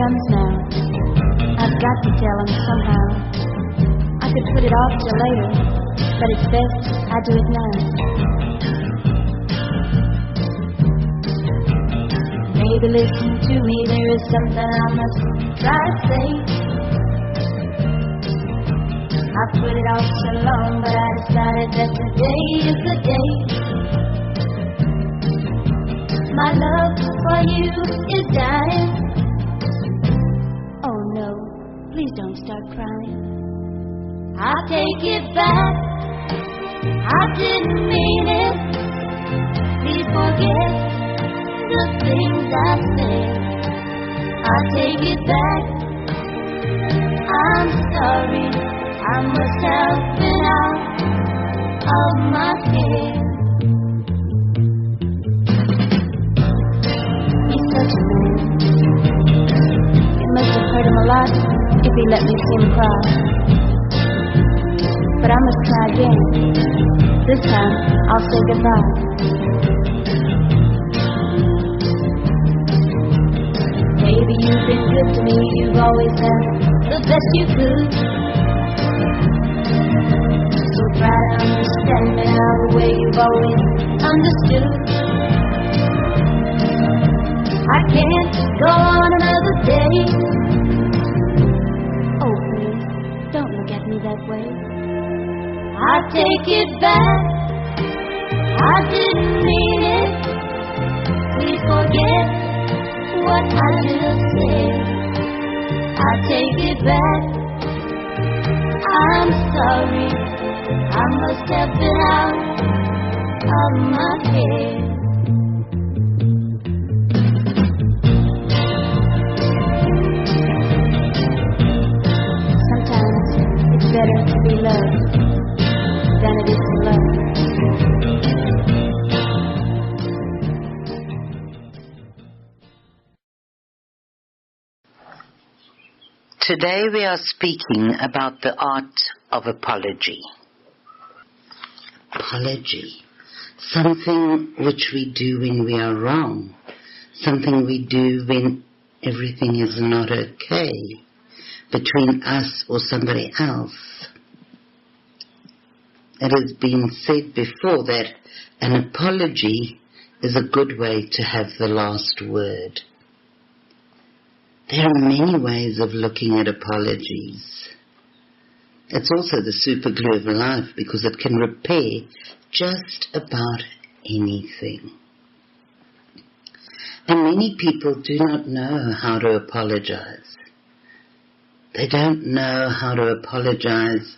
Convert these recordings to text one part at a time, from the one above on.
comes now. I've got to tell him somehow. I could put it off till later, but it's best I do it now. Baby, listen to me, there is something I must try to say. I put it off so long, but I decided that today is the day. My love for you is dying. Oh no, please don't start crying. I'll take it back, I didn't mean it. Please forget the things I said. I'll take it back, I'm sorry. I must have been out of my head. He's such a man. It must have hurt him a lot if he let me see him cry. But I must try again. This time I'll say goodbye. Baby, you've been good to me. You've always done the best you could. Try to understand me now the way you've always understood. I can't go on another day. Oh, please, don't look at me that way. I take it back, I didn't mean it. Please forget what I just said. I take it back, I'm sorry. I must have been out of my head. Sometimes it's better to be loved than it is to love. Today we are speaking about the art of apology. Apology, something which we do when we are wrong, something we do when everything is not okay between us or somebody else. It has been said before that an apology is a good way to have the last word. There are many ways of looking at apologies. It's also the super glue of life because it can repair just about anything. And many people do not know how to apologize. They don't know how to apologize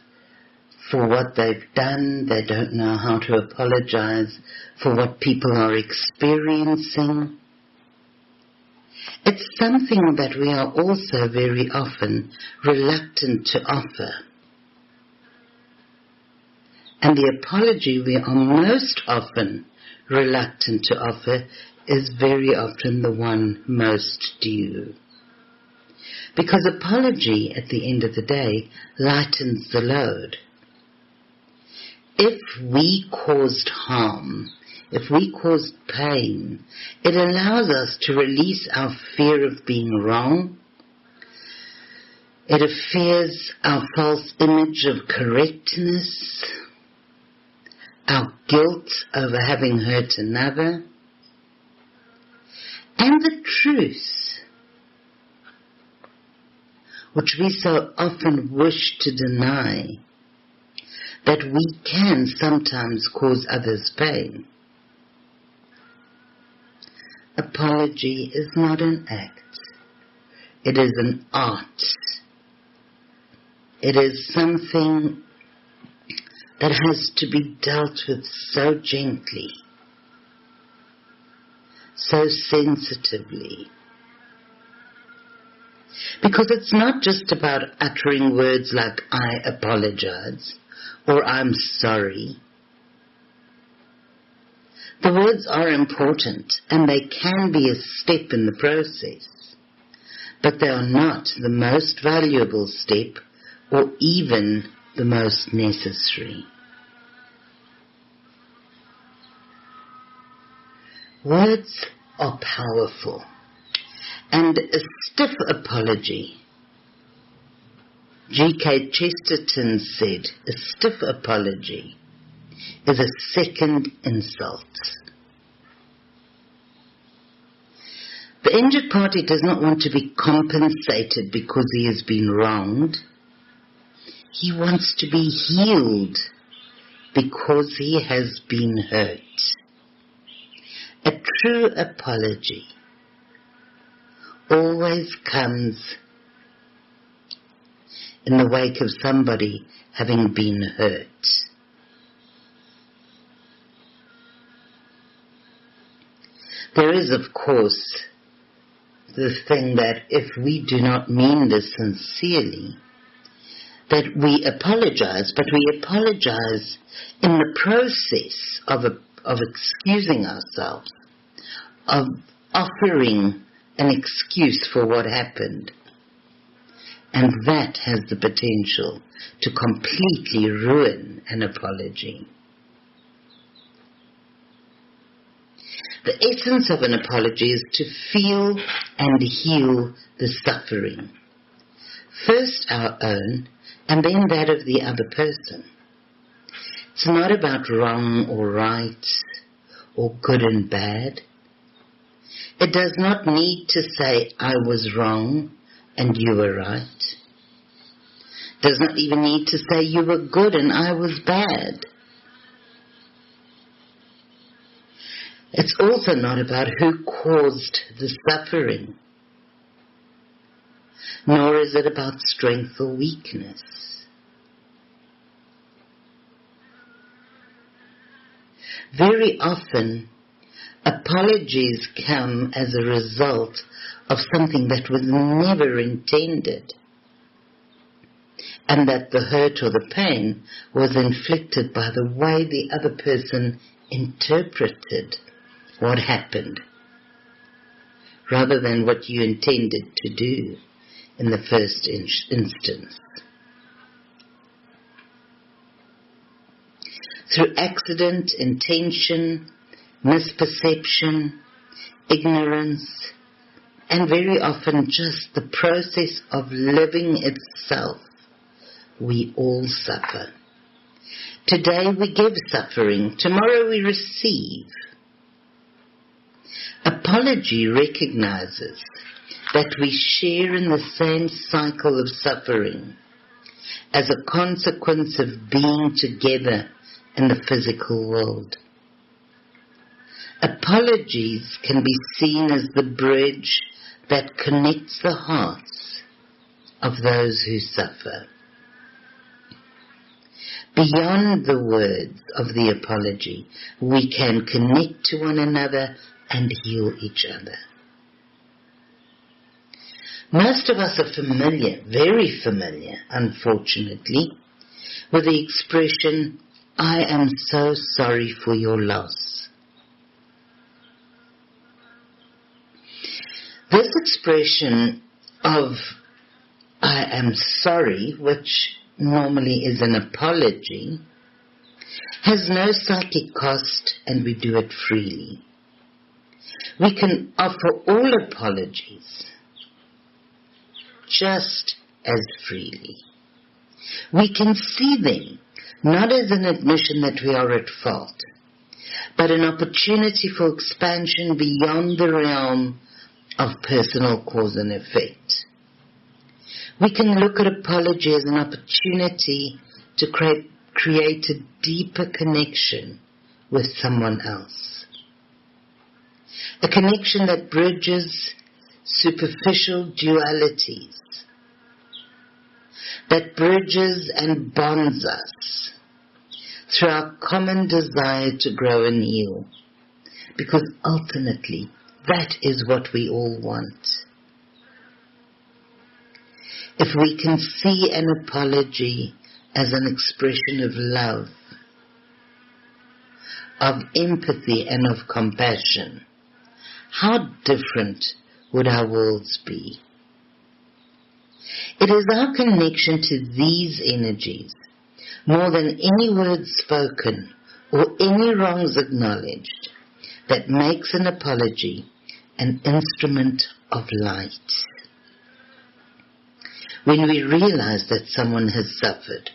for what they've done. They don't know how to apologize for what people are experiencing. It's something that we are also very often reluctant to offer. And the apology we are most often reluctant to offer is very often the one most due. Because apology, at the end of the day, lightens the load. If we caused harm, if we caused pain, it allows us to release our fear of being wrong. It affairs our false image of correctness, our guilt over having hurt another, and the truth, which we so often wish to deny, that we can sometimes cause others pain. Apology is not an act. It is an art. It is something that has to be dealt with so gently, so sensitively. Because it's not just about uttering words like I apologize or I'm sorry. The words are important and they can be a step in the process, but they are not the most valuable step or even the most necessary. Words are powerful, And a stiff apology, G.K. Chesterton said, a stiff apology is a second insult. The injured party does not want to be compensated because he has been wronged. He wants to be healed because he has been hurt. A true apology always comes in the wake of somebody having been hurt. There is, of course, the thing that if we do not mean this sincerely, that we apologize, but we apologize in the process of excusing ourselves, of offering an excuse for what happened. And that has the potential to completely ruin an apology. The essence of an apology is to feel and heal the suffering. First our own, and then that of the other person. It's not about wrong or right, or good and bad. It does not need to say, I was wrong and you were right. It does not even need to say, you were good and I was bad. It's also not about who caused the suffering, nor is it about strength or weakness. Very often, apologies come as a result of something that was never intended, and that the hurt or the pain was inflicted by the way the other person interpreted what happened, rather than what you intended to do in the first instance. Through accident, intention, misperception, ignorance, and very often just the process of living itself, we all suffer. Today we give suffering, tomorrow we receive. Apology recognizes that we share in the same cycle of suffering as a consequence of being together in the physical world. Apologies can be seen as the bridge that connects the hearts of those who suffer. Beyond the words of the apology, we can connect to one another and heal each other. Most of us are familiar, very familiar, unfortunately, with the expression, I am so sorry for your loss. This expression of I am sorry, which normally is an apology, has no psychic cost, and we do it freely. We can offer all apologies just as freely. We can see them not as an admission that we are at fault, but an opportunity for expansion beyond the realm of personal cause and effect. We can look at apology as an opportunity to create a deeper connection with someone else. A connection that bridges superficial dualities, that bridges and bonds us through our common desire to grow and heal, because ultimately that is what we all want. If we can see an apology as an expression of love, of empathy and of compassion, how different would our worlds be? It is our connection to these energies, more than any words spoken or any wrongs acknowledged, that makes an apology an instrument of light. When we realize that someone has suffered,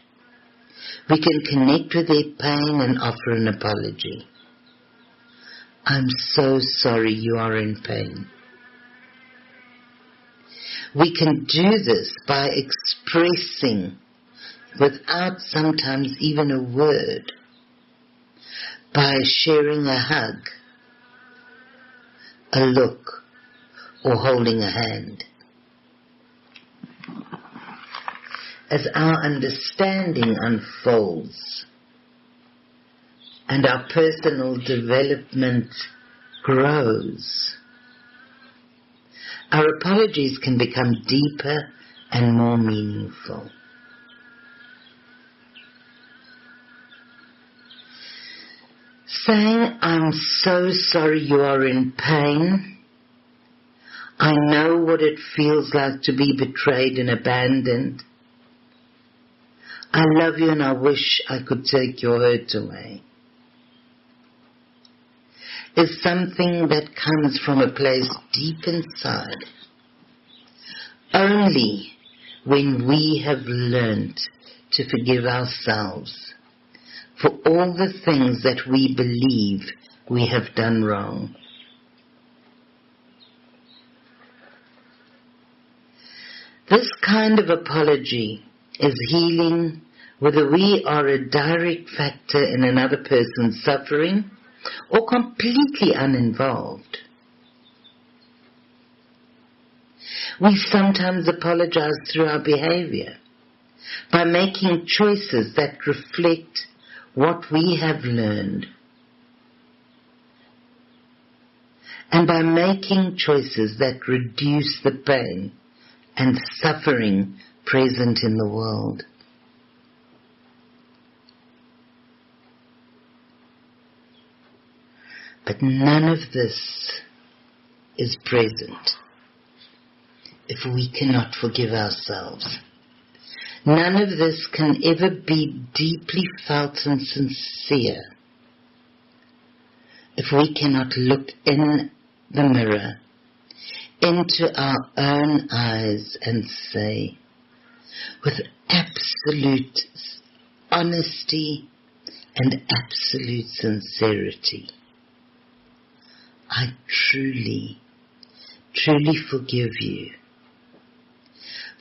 we can connect with their pain and offer an apology. I'm so sorry you are in pain. We can do this by expressing, without sometimes even a word, by sharing a hug, a look, or holding a hand. As our understanding unfolds and our personal development grows, our apologies can become deeper and more meaningful. Saying, I'm so sorry you are in pain. I know what it feels like to be betrayed and abandoned. I love you and I wish I could take your hurt away. Is something that comes from a place deep inside. Only when we have learned to forgive ourselves for all the things that we believe we have done wrong. This kind of apology is healing, whether we are a direct factor in another person's suffering or completely uninvolved. We sometimes apologize through our behavior by making choices that reflect what we have learned, and by making choices that reduce the pain and suffering present in the world. But none of this is present if we cannot forgive ourselves. None of this can ever be deeply felt and sincere if we cannot look in the mirror into our own eyes and say, with absolute honesty and absolute sincerity, I truly, truly forgive you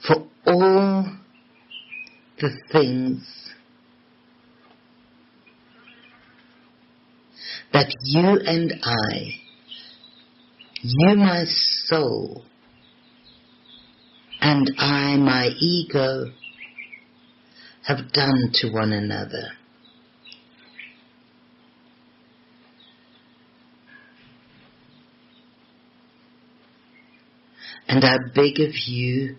for all the things that you and I, you my soul, and I my ego, have done to one another. And I beg of you,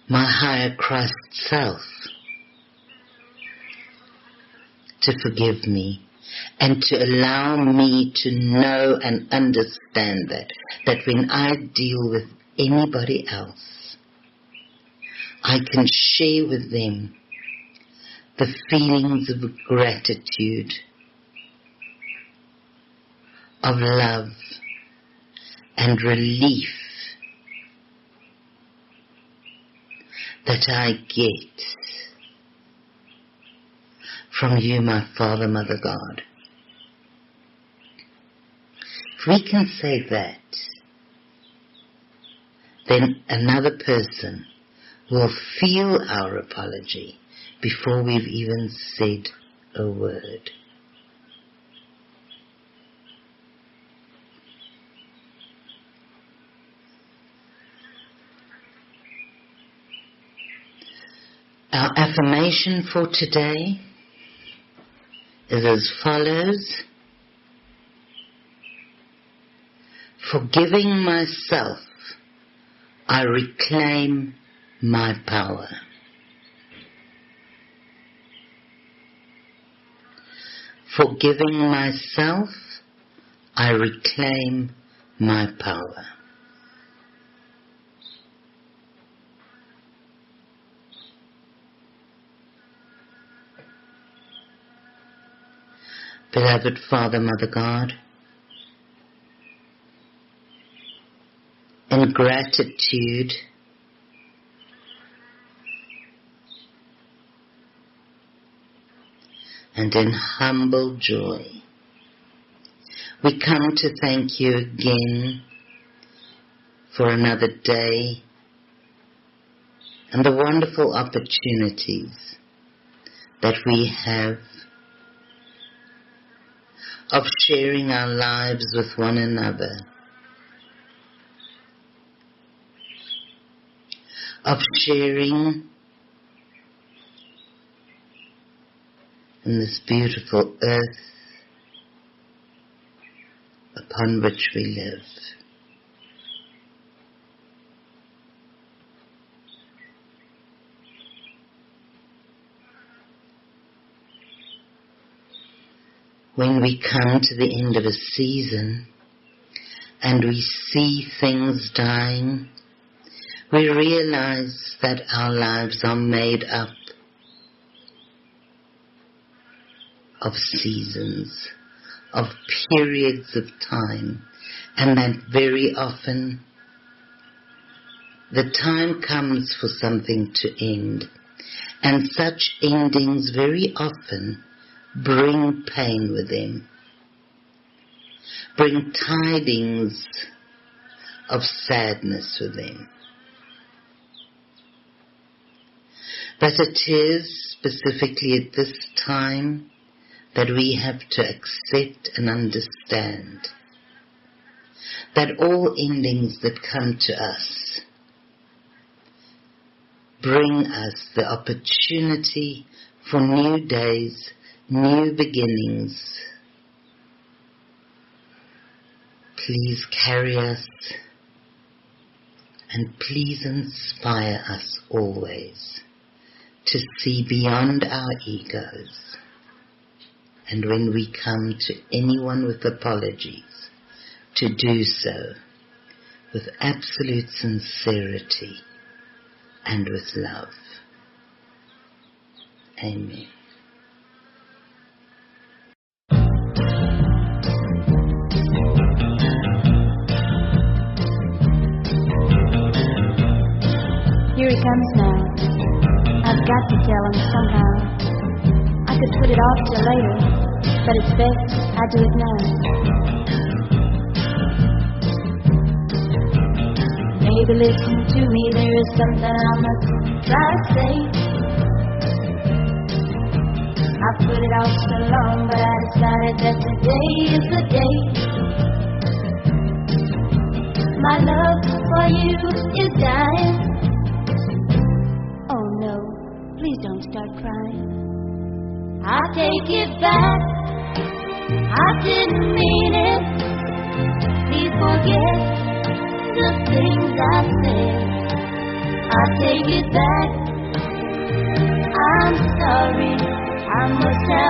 my higher Christ self, to forgive me and to allow me to know and understand that when I deal with anybody else, I can share with them the feelings of gratitude, of love and relief that I get from you, my Father, Mother, God. If we can say that, then another person will feel our apology before we've even said a word. Our affirmation for today is as follows. Forgiving myself, I reclaim my power. Forgiving myself, I reclaim my power. Beloved Father, Mother, God, in gratitude and in humble joy, we come to thank you again for another day and the wonderful opportunities that we have of sharing our lives with one another, of sharing in this beautiful earth upon which we live. When we come to the end of a season and we see things dying, we realize that our lives are made up of seasons, of periods of time, and that very often the time comes for something to end, and such endings very often bring pain with them, bring tidings of sadness with them. But it is specifically at this time that we have to accept and understand that all endings that come to us bring us the opportunity for new days, new beginnings. Please carry us and please inspire us always to see beyond our egos. And when we come to anyone with apologies, to do so with absolute sincerity and with love. Amen. Here he comes now. I've got to tell him somehow. I could put it off till later, but it's best I do it now. Baby, listen to me, there is something I must try to say. I put it off so long, but I decided that today is the day. My love for you is dying. Oh no, please don't start crying. I take it back, I didn't mean it. Please forget the things I said. I take it back, I'm sorry, I must have